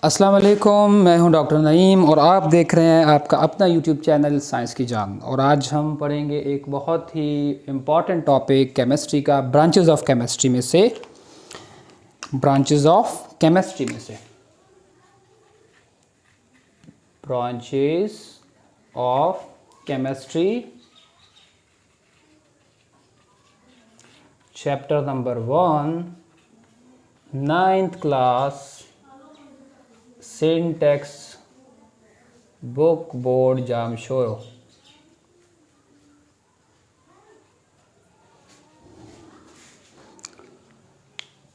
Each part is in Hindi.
अस्सलाम वालेकुम, मैं हूं डॉक्टर नईम और आप देख रहे हैं आपका अपना यूट्यूब चैनल साइंस की जान। और आज हम पढ़ेंगे एक बहुत ही इम्पॉर्टेंट टॉपिक केमिस्ट्री का, ब्रांचेस ऑफ केमिस्ट्री में से branches of chemistry chapter number 1, 9th class सिंटेक्स बुक बोर्ड जामशोरो।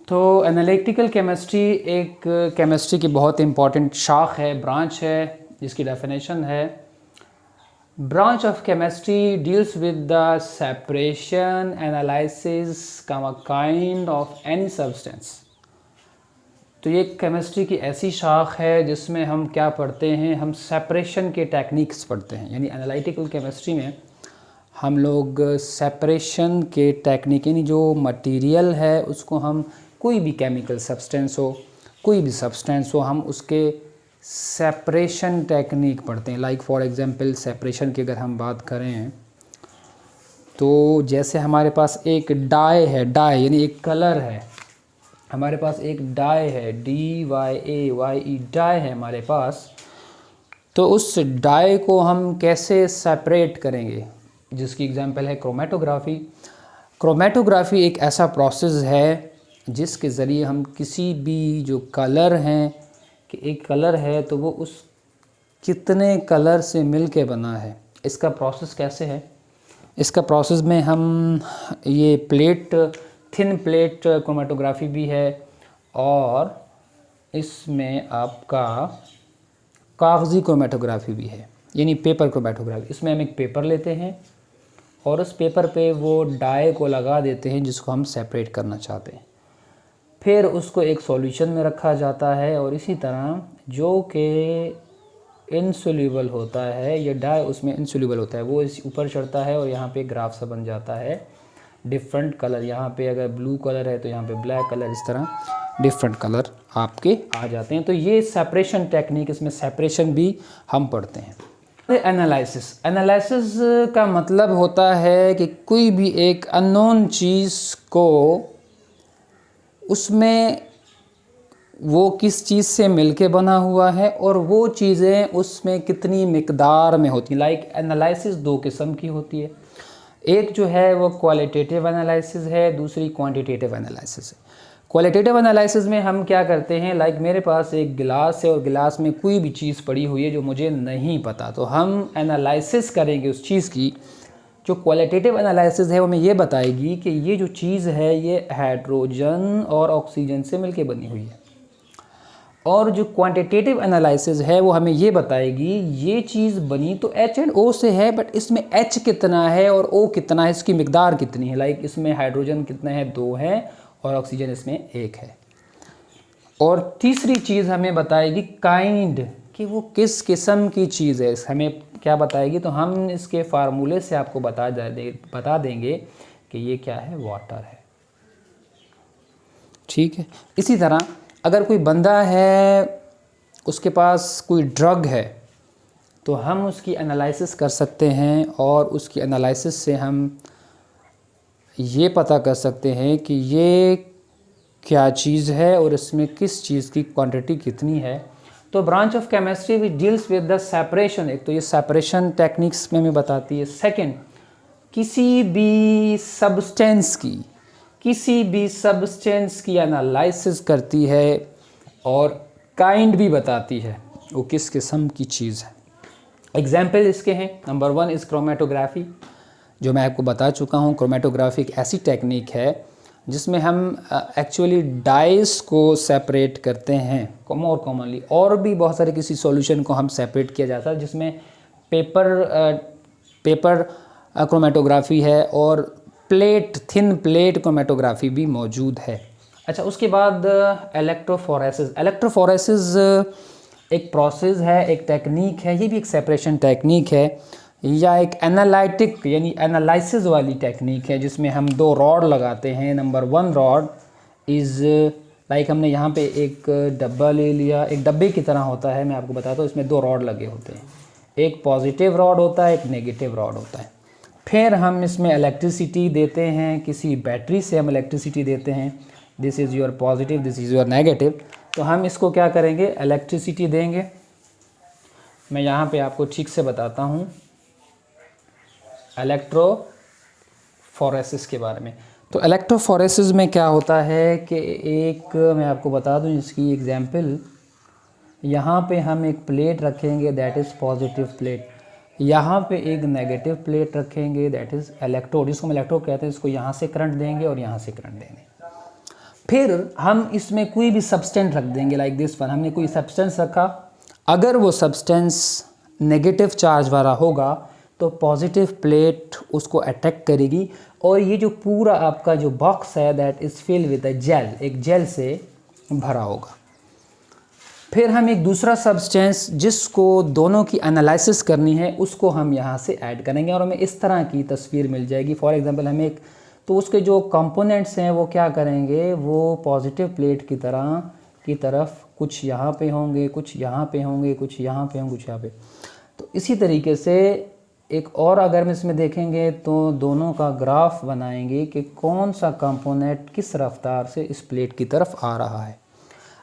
तो एनालिटिकल केमिस्ट्री एक केमिस्ट्री की बहुत इंपॉर्टेंट शाख है, ब्रांच है, जिसकी डेफिनेशन है branch of chemistry deals with the separation analysis kind of any substance. तो ये केमिस्ट्री की ऐसी शाख है जिसमें हम क्या पढ़ते हैं, हम सेपरेशन के टेक्निक्स पढ़ते हैं। यानी एनालिटिकल केमिस्ट्री में हम लोग सेपरेशन के टेक्निक, यानी जो मटेरियल है उसको हम, कोई भी केमिकल सब्सटेंस हो, कोई भी सब्सटेंस हो, हम उसके सेपरेशन टेक्निक पढ़ते हैं। लाइक फॉर एग्जांपल सेपरेशन की अगर हम बात करें तो जैसे हमारे पास एक डाई है, डाई यानी एक कलर है, हमारे पास एक डाई है, DYAYE डाई है हमारे पास। तो उस डाई को हम कैसे सेपरेट करेंगे, जिसकी एग्जांपल है क्रोमेटोग्राफी। क्रोमेटोग्राफी एक ऐसा प्रोसेस है जिसके ज़रिए हम किसी भी जो कलर हैं, कि एक कलर है तो वो उस कितने कलर से मिल के बना है, इसका प्रोसेस कैसे है। इसका प्रोसेस में हम ये प्लेट, थिन प्लेट क्रोमेटोग्राफी भी है और इसमें आपका कागज़ी क्रोमेटोग्राफी भी है, यानी पेपर क्रोमेटोग्राफी। इसमें हम एक पेपर लेते हैं और उस पेपर पे वो डाई को लगा देते हैं जिसको हम सेपरेट करना चाहते हैं। फिर उसको एक सॉल्यूशन में रखा जाता है और इसी तरह जो कि इनसोल्यूबल होता है, ये डाई उसमें इनसोल्यूबल होता है, वो इस ऊपर चढ़ता है और यहाँ पे ग्राफ सा बन जाता है। डिफरेंट कलर, यहाँ पे अगर ब्लू कलर है तो यहाँ पे ब्लैक कलर, इस तरह डिफरेंट कलर आपके आ जाते हैं। तो ये सेपरेशन टेक्निक, इसमें सेपरेशन भी हम पढ़ते हैं। एनालिसिस का मतलब होता है कि कोई भी एक अननोन चीज़ को, उसमें वो किस चीज़ से मिलके बना हुआ है और वो चीज़ें उसमें कितनी मिकदार में होती हैं। लाइक एनालिसिस दो किस्म की होती है, एक जो है वो क्वालिटेटिव एनालिसिस है, दूसरी क्वांटिटेटिव एनालिसिस है। क्वालिटेटिव एनालिसिस में हम क्या करते हैं, लाइक मेरे पास एक गिलास है और गिलास में कोई भी चीज़ पड़ी हुई है जो मुझे नहीं पता, तो हम एनालिसिस करेंगे उस चीज़ की। जो क्वालिटेटिव एनालिसिस है वो हमें ये बताएगी कि ये जो चीज़ है ये हाइड्रोजन और ऑक्सीजन से मिलके बनी हुई है। और जो क्वांटिटेटिव एनालिसिस है वो हमें ये बताएगी ये चीज़ बनी तो H एंड O से है, बट इसमें H कितना है और O कितना है, इसकी मिकदार कितनी है। लाइक इसमें हाइड्रोजन कितने हैं, 2 हैं, और ऑक्सीजन इसमें 1 है। और तीसरी चीज़ हमें बताएगी काइंड, कि वो किस किस्म की चीज़ है, हमें क्या बताएगी। तो हम इसके फार्मूले से आपको बता देंगे कि ये क्या है, वाटर है। ठीक है। इसी तरह अगर कोई बंदा है, उसके पास कोई ड्रग है, तो हम उसकी एनालिसिस कर सकते हैं और उसकी एनालिसिस से हम ये पता कर सकते हैं कि ये क्या चीज़ है और इसमें किस चीज़ की क्वांटिटी कितनी है। तो branch of chemistry which deals with the separation, एक तो ये सेपरेशन टेक्निक्स में हमें बताती है। सेकंड, किसी भी सब्सटेंस की एनालिसिस करती है और काइंड भी बताती है वो किस किस्म की चीज़ है। एग्जाम्पल इसके हैं, नंबर 1 इज़ क्रोमेटोग्राफी, जो मैं आपको बता चुका हूँ। क्रोमेटोग्राफी एक ऐसी टेक्निक है जिसमें हम एक्चुअली डाइस को सेपरेट करते हैं मोर कॉमनली, और भी बहुत सारे किसी सॉल्यूशन को हम सेपरेट किया जाता है, जिसमें पेपर क्रोमेटोग्राफी है और थिन प्लेट क्रोमेटोग्राफी भी मौजूद है। अच्छा, उसके बाद इलेक्ट्रोफोरेसिस एक प्रोसेस है, एक टेक्निक है, ये भी एक सेपरेशन टेक्निक है, या एक एनालिटिक यानी एनालिसिस वाली टेक्निक है, जिसमें हम 2 रॉड लगाते हैं। नंबर 1 रॉड इज़ लाइक हमने यहाँ पे एक डब्बा ले लिया, एक डब्बे की तरह होता है, मैं आपको बताता हूँ, इसमें 2 रॉड लगे होते हैं, एक पॉजिटिव रॉड होता है, एक नेगेटिव रॉड होता है। फिर हम इसमें इलेक्ट्रिसिटी देते हैं, किसी बैटरी से हम इलेक्ट्रिसिटी देते हैं, this is your positive, this is your negative. तो हम इसको क्या करेंगे, इलेक्ट्रिसिटी देंगे। मैं यहाँ पे आपको ठीक से बताता हूँ इलेक्ट्रोफोरेसिस के बारे में। तो इलेक्ट्रोफोरेसिस में क्या होता है कि एक मैं आपको बता दूँ इसकी एग्जांपल, यहाँ पे हम एक प्लेट रखेंगे दैट इज़ पॉजिटिव प्लेट, यहाँ पे एक नेगेटिव प्लेट रखेंगे दैट इज़ इलेक्ट्रोड, जिसको हम इलेक्ट्रोड कहते हैं। इसको यहाँ से करंट देंगे और यहाँ से करंट देंगे। फिर हम इसमें कोई भी सब्सटेंस रख देंगे, लाइक दिस वन, हमने कोई सब्सटेंस रखा, अगर वो सब्सटेंस नेगेटिव चार्ज वाला होगा तो पॉजिटिव प्लेट उसको अटैक करेगी और ये जो पूरा आपका जो बॉक्स है that is fill with a gel, एक जेल से भरा होगा। फिर हम एक दूसरा सब्सटेंस जिसको दोनों की एनालिसिस करनी है उसको हम यहाँ से ऐड करेंगे और हमें इस तरह की तस्वीर मिल जाएगी। फॉर एग्जांपल हमें एक, तो उसके जो कंपोनेंट्स हैं वो क्या करेंगे, वो पॉजिटिव प्लेट की तरफ कुछ यहाँ पे होंगे, कुछ यहाँ पे होंगे, कुछ यहाँ पे होंगे, कुछ यहाँ पे। तो इसी तरीके से एक और अगर हम इसमें देखेंगे तो दोनों का ग्राफ बनाएंगे कि कौन सा कंपोनेंट किस रफ्तार से इस प्लेट की तरफ आ रहा है।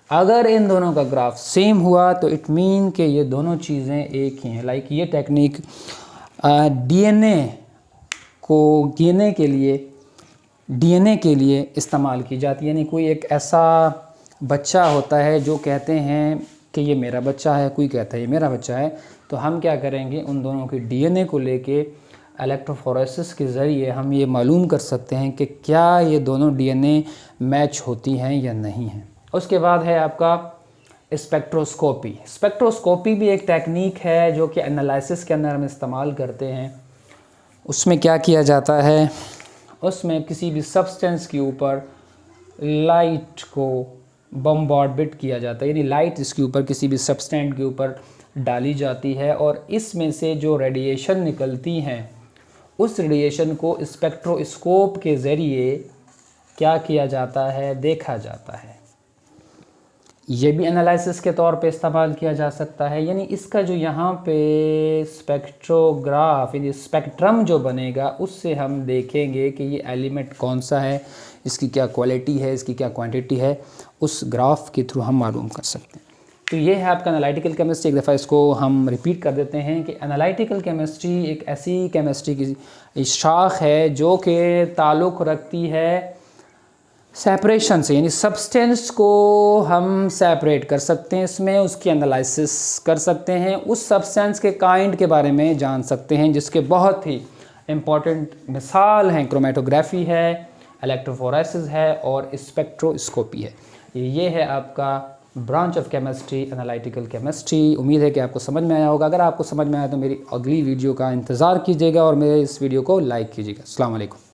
अगर इन दोनों का ग्राफ सेम हुआ तो इट मीन कि ये दोनों चीज़ें एक ही हैं। लाइक ये टेक्निक डीएनए के लिए इस्तेमाल की जाती है। यानी कोई एक ऐसा बच्चा होता है जो कहते हैं कि ये मेरा बच्चा है, कोई कहता है ये मेरा बच्चा है, तो हम क्या करेंगे, उन दोनों के डीएनए को लेके इलेक्ट्रोफोरेसिस के ज़रिए हम ये मालूम कर सकते हैं कि क्या ये दोनों डीएनए मैच होती हैं या नहीं हैं। उसके बाद है आपका स्पेक्ट्रोस्कोपी। स्पेक्ट्रोस्कोपी भी एक टेक्निक है जो कि एनालिसिस के अंदर हम इस्तेमाल करते हैं। उसमें क्या किया जाता है, उसमें किसी भी सब्सटेंस के ऊपर लाइट को बम्बार्डमेंट किया जाता है, यानी लाइट इसके ऊपर किसी भी सब्सटेंस के ऊपर डाली जाती है और इसमें से जो रेडिएशन निकलती हैं उस रेडिएशन को स्पेक्ट्रोस्कोप के ज़रिए क्या किया जाता है, देखा जाता है। ये भी एनालिसिस के तौर पे इस्तेमाल किया जा सकता है। यानी इसका जो यहाँ पे स्पेक्ट्रोग्राफ यानी स्पेक्ट्रम जो बनेगा उससे हम देखेंगे कि ये एलिमेंट कौन सा है, इसकी क्या क्वालिटी है, इसकी क्या क्वांटिटी है, उस ग्राफ के थ्रू हम मालूम कर सकते हैं। तो ये है आपका एनालिटिकल केमिस्ट्री। एक दफ़ा इसको हम रिपीट कर देते हैं कि एनालिटिकल केमिस्ट्री एक ऐसी केमिस्ट्री की शाख है जो कि ताल्लुक़ रखती है सेपरेशन से, यानी सब्सटेंस को हम सेपरेट कर सकते हैं, इसमें उसकी एनालिसिस कर सकते हैं, उस सब्सटेंस के काइंड के बारे में जान सकते हैं, जिसके बहुत ही इम्पॉर्टेंट मिसाल हैं क्रोमेटोग्राफी है, इलेक्ट्रोफोरेसिस है और स्पेक्ट्रोस्कोपी है। ये है आपका branch of chemistry, analytical chemistry. उम्मीद है कि आपको समझ में आया होगा। अगर आपको समझ में आया तो मेरी अगली वीडियो का इंतज़ार कीजिएगा और मेरे इस वीडियो को लाइक कीजिएगा। अस्सलाम वालेकुम।